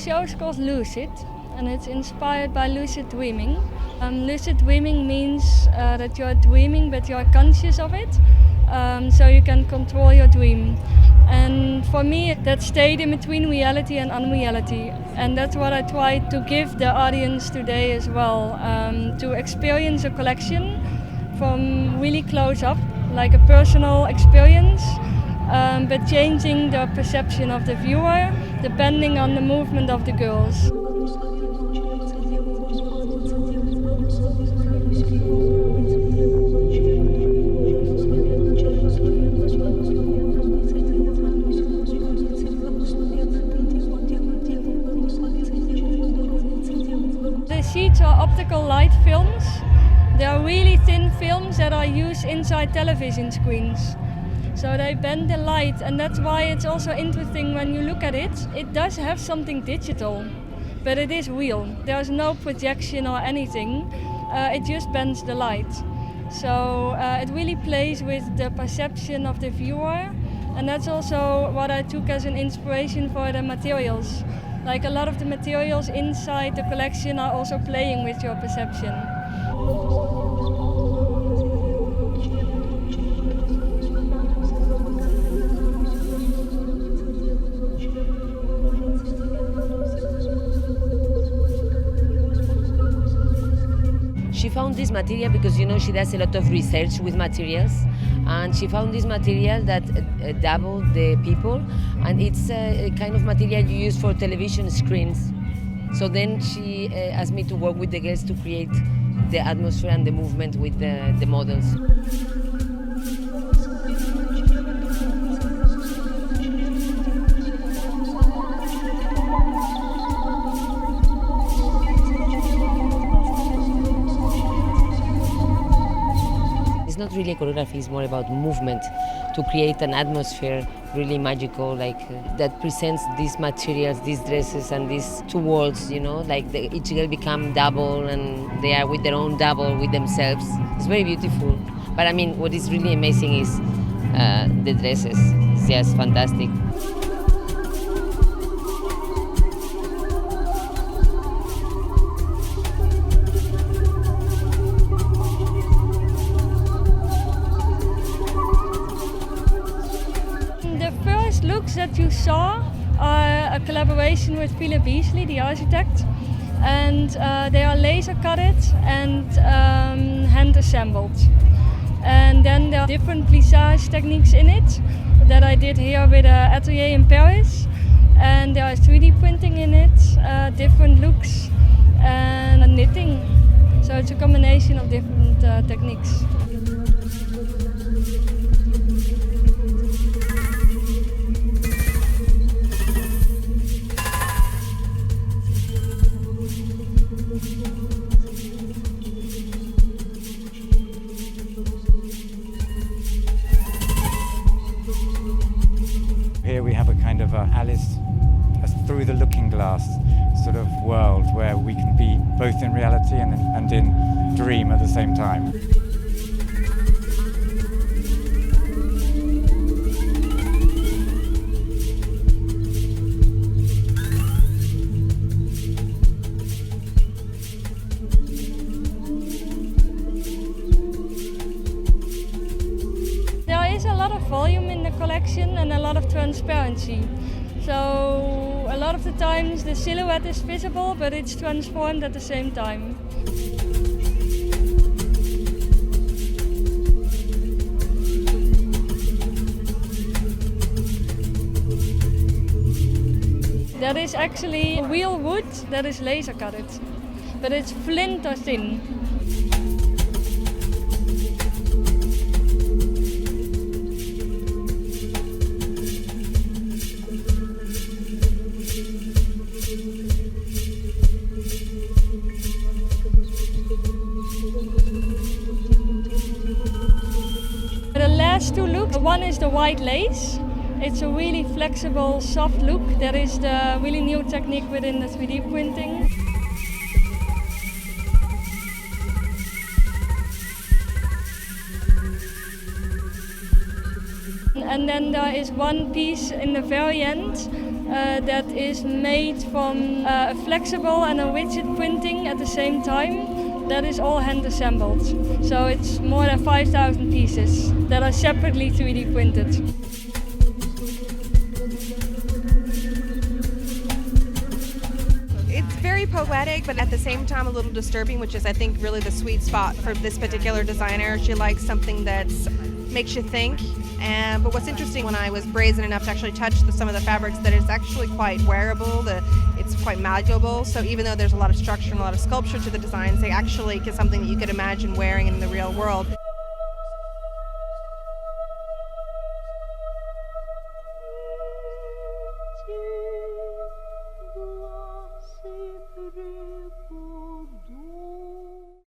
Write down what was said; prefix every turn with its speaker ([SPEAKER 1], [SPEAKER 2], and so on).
[SPEAKER 1] show is called Lucid, and it's inspired by lucid dreaming. Lucid dreaming means that you're dreaming but you're conscious of it, so you can control your dream. And for me, that state in between reality and unreality. And that's what I try to give the audience today as well, to experience a collection from really close up, like a personal experience, but changing the perception of the viewer depending on the movement of the girls. The sheets are optical light films. They are really thin films that are used inside television screens. So they bend the light, and that's why it's also interesting when you look at it. It does have something digital, but it is real. There's no projection or anything. It just bends the light. So it really plays with the perception of the viewer, and that's also what I took as an inspiration for the materials. Like a lot of the materials inside the collection are also playing with your perception.
[SPEAKER 2] She found this material because, she does a lot of research with materials, and she found this material that doubled the people, and it's a kind of material you use for television screens. So then she asked me to work with the girls to create the atmosphere and the movement with the models. It's not really choreography, it's more about movement, to create an atmosphere really magical, like that presents these materials, these dresses and these two worlds, like each girl become double and they are with their own double with themselves. It's very beautiful. But what is really amazing is the dresses. It's just fantastic.
[SPEAKER 1] Looks that you saw are a collaboration with Philip Beasley, the architect, and they are laser cutted and hand assembled. And then there are different plissage techniques in it that I did here with an atelier in Paris, and there is 3D printing in it, different looks, and knitting. So it's a combination of different techniques.
[SPEAKER 3] Here we have a kind of Alice through the looking glass sort of world where we can be both in reality and in dream at the same time.
[SPEAKER 1] A lot of volume in the collection and a lot of transparency. So a lot of the times the silhouette is visible, but it's transformed at the same time. That is actually real wood that is laser cutted, but it's flint or thin. The last two looks, one is the white lace. It's a really flexible, soft look. That is the really new technique within the 3D printing. And then there is one piece in the very end that is made from a flexible and a widget printing at the same time. That is all hand assembled. So it's more than 5,000 pieces that are separately 3D printed.
[SPEAKER 4] It's very poetic, but at the same time a little disturbing, which is, I think, really the sweet spot for this particular designer. She likes something that makes you think. But what's interesting, when I was brazen enough to actually touch some of the fabrics, that it's actually quite wearable. It's quite malleable. So even though there's a lot of structure and a lot of sculpture to the designs, they actually get something that you could imagine wearing in the real world.
[SPEAKER 5] Sempre